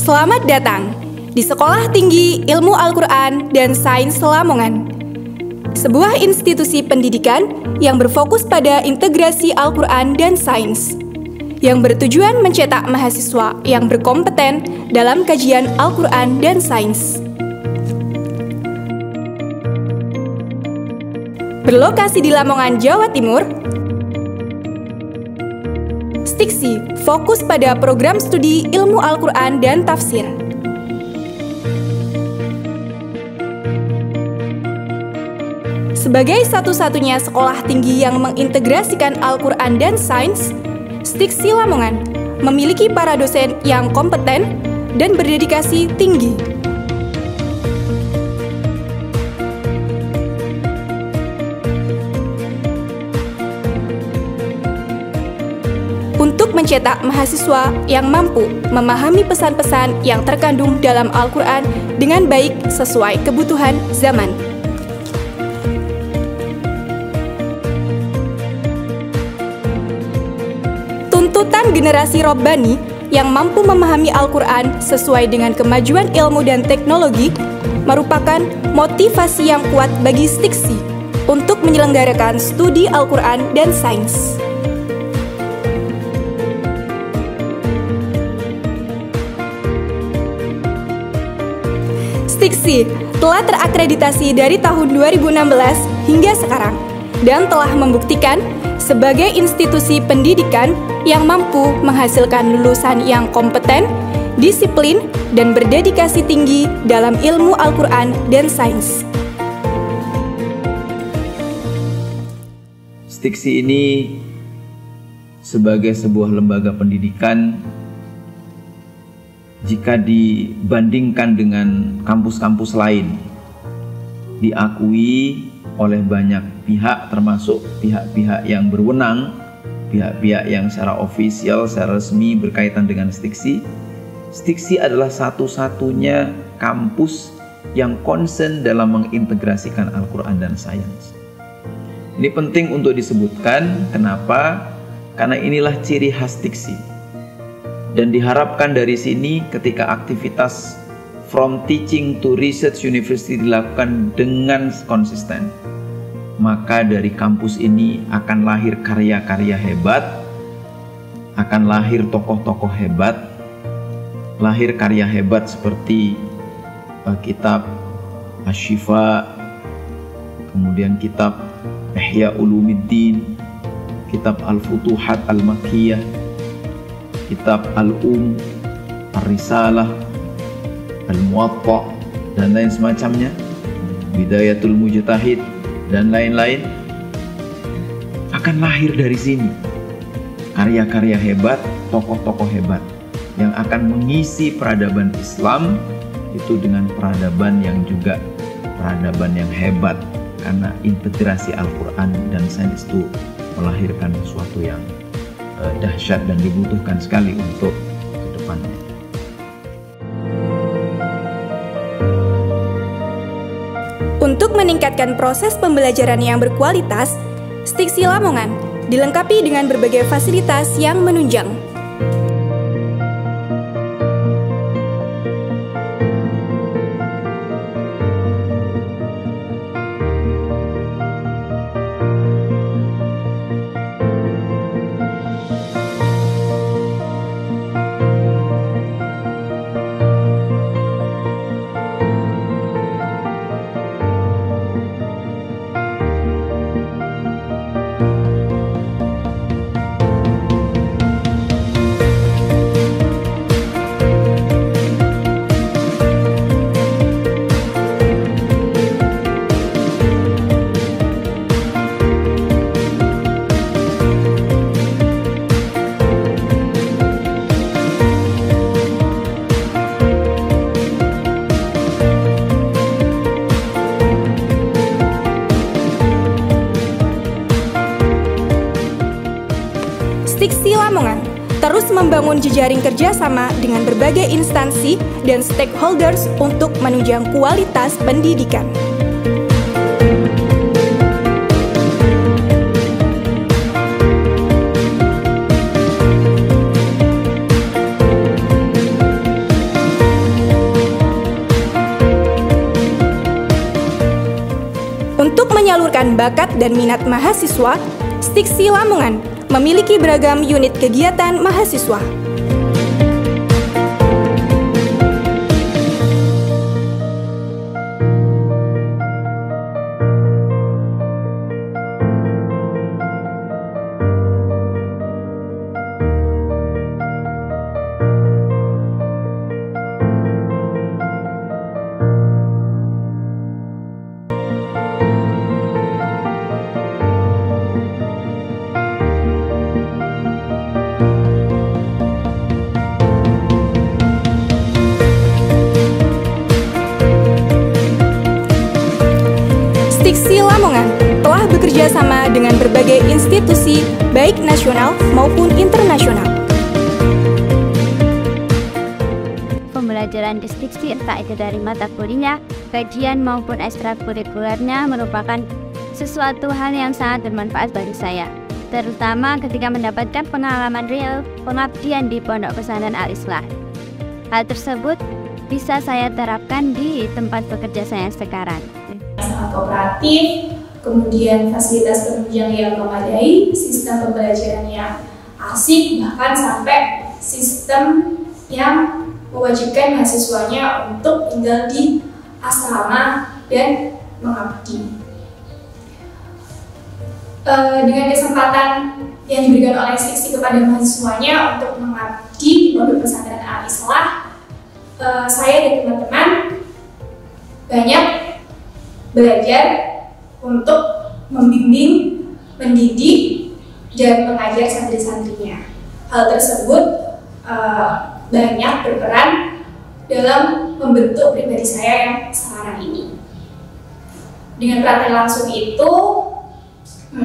Selamat datang di Sekolah Tinggi Ilmu Al-Quran dan Sains Lamongan, sebuah institusi pendidikan yang berfokus pada integrasi Al-Quran dan sains, yang bertujuan mencetak mahasiswa yang berkompeten dalam kajian Al-Quran dan sains. Berlokasi di Lamongan, Jawa Timur, Stiksi fokus pada program studi ilmu Al-Quran dan tafsir. Sebagai satu-satunya sekolah tinggi yang mengintegrasikan Al-Quran dan sains, Stiksi Lamongan memiliki para dosen yang kompeten dan berdedikasi tinggi. Untuk mencetak mahasiswa yang mampu memahami pesan-pesan yang terkandung dalam Al-Quran dengan baik sesuai kebutuhan zaman. Tuntutan generasi Robbani yang mampu memahami Al-Quran sesuai dengan kemajuan ilmu dan teknologi merupakan motivasi yang kuat bagi Stiksi untuk menyelenggarakan studi Al-Quran dan sains. Stiksi telah terakreditasi dari tahun 2016 hingga sekarang dan telah membuktikan sebagai institusi pendidikan yang mampu menghasilkan lulusan yang kompeten, disiplin, dan berdedikasi tinggi dalam ilmu Al-Quran dan sains. Stiksi ini sebagai sebuah lembaga pendidikan, jika dibandingkan dengan kampus-kampus lain, diakui oleh banyak pihak, termasuk pihak-pihak yang berwenang, pihak-pihak yang secara ofisial, secara resmi berkaitan dengan Stiksi. Stiksi adalah satu-satunya kampus yang concern dalam mengintegrasikan Al-Quran dan sains. Ini penting untuk disebutkan. Kenapa? Karena inilah ciri khas Stiksi. Dan diharapkan dari sini ketika aktivitas from teaching to research university dilakukan dengan konsisten, maka dari kampus ini akan lahir karya-karya hebat, akan lahir tokoh-tokoh hebat, lahir karya hebat seperti kitab Asy-Syifa, kemudian kitab Ihya Ulumuddin, kitab Al-Futuhat Al-Makkiyah, kitab Al-Um, Ar-Risalah, Al-Muwatta, dan lain semacamnya, Bidayatul Mujtahid, dan lain-lain, akan lahir dari sini. Karya-karya hebat, tokoh-tokoh hebat, yang akan mengisi peradaban Islam, itu dengan peradaban yang juga peradaban yang hebat, karena integrasi Al-Quran dan sains itu melahirkan sesuatu yang dahsyat dan dibutuhkan sekali untuk ke depannya. Untuk meningkatkan proses pembelajaran yang berkualitas, Stiksi Lamongan dilengkapi dengan berbagai fasilitas yang menunjang. Stiksi Lamongan terus membangun jejaring kerjasama dengan berbagai instansi dan stakeholders untuk menunjang kualitas pendidikan. menyalurkan bakat dan minat mahasiswa, Stiksi Lamongan memiliki beragam unit kegiatan mahasiswa. Stiksi Lamongan telah bekerja sama dengan berbagai institusi, baik nasional maupun internasional. Pembelajaran di Stiksi, entah itu dari mata kuliah, kajian maupun ekstrakurikulernya, merupakan sesuatu hal yang sangat bermanfaat bagi saya, terutama ketika mendapatkan pengalaman real pengabdian di Pondok Pesantren Al-Islah. Hal tersebut bisa saya terapkan di tempat bekerja saya sekarang. Sangat kooperatif, kemudian fasilitas penunjang yang memadai, sistem pembelajaran yang asik, bahkan sampai sistem yang mewajibkan mahasiswanya untuk tinggal di asrama dan mengabdi. Dengan kesempatan yang diberikan oleh Stiksi kepada mahasiswanya untuk mengabdi di Pondok Pesantren Al-Islah, saya dan teman-teman banyak belajar untuk membimbing, mendidik, dan mengajar santri-santrinya. Hal tersebut banyak berperan dalam membentuk pribadi saya yang sekarang ini. Dengan praktek langsung itu,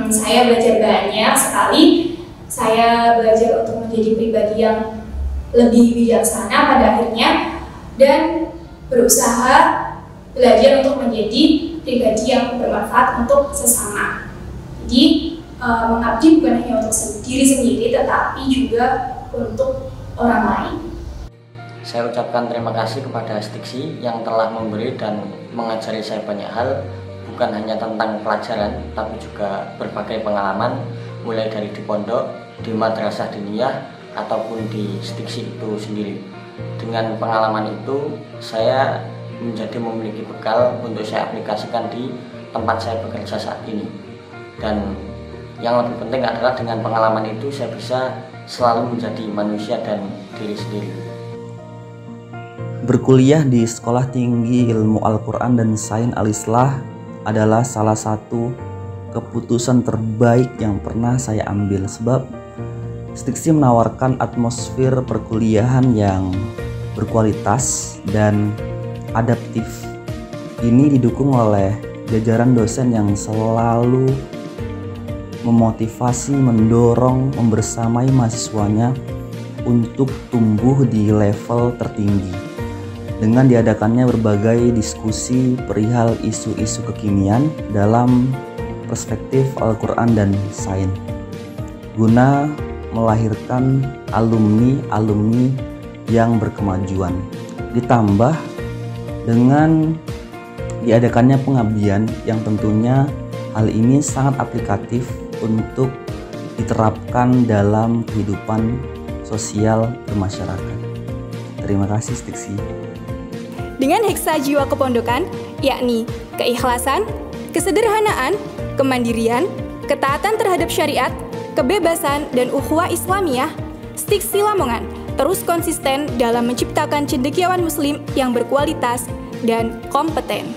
saya belajar banyak sekali. Saya belajar untuk menjadi pribadi yang lebih bijaksana pada akhirnya, dan berusaha belajar untuk menjadi pribadi yang bermanfaat untuk sesama. Jadi mengabdi bukan hanya untuk diri sendiri, tetapi juga untuk orang lain. Saya ucapkan terima kasih kepada Stiksi yang telah memberi dan mengajari saya banyak hal, bukan hanya tentang pelajaran, tapi juga berbagai pengalaman, mulai dari di pondok, di madrasah diniyah, ataupun di Stiksi itu sendiri. Dengan pengalaman itu, saya menjadi memiliki bekal untuk saya aplikasikan di tempat saya bekerja saat ini. Dan yang lebih penting adalah dengan pengalaman itu saya bisa selalu menjadi manusia dan diri sendiri. Berkuliah di Sekolah Tinggi Ilmu Al-Quran dan Sains Al-Islah adalah salah satu keputusan terbaik yang pernah saya ambil, sebab Stiksi menawarkan atmosfer perkuliahan yang berkualitas dan adaptif. Ini didukung oleh jajaran dosen yang selalu memotivasi, mendorong, membersamai mahasiswanya untuk tumbuh di level tertinggi dengan diadakannya berbagai diskusi perihal isu-isu kekinian dalam perspektif Al-Quran dan sains, guna melahirkan alumni-alumni yang berkemajuan. Ditambah dengan diadakannya pengabdian yang tentunya hal ini sangat aplikatif untuk diterapkan dalam kehidupan sosial bermasyarakat. Terima kasih Stiksi. Dengan heksa jiwa kepondokan, yakni keikhlasan, kesederhanaan, kemandirian, ketaatan terhadap syariat, kebebasan, dan ukhuwah Islamiyah, Stiksi Lamongan terus konsisten dalam menciptakan cendekiawan muslim yang berkualitas dan kompeten.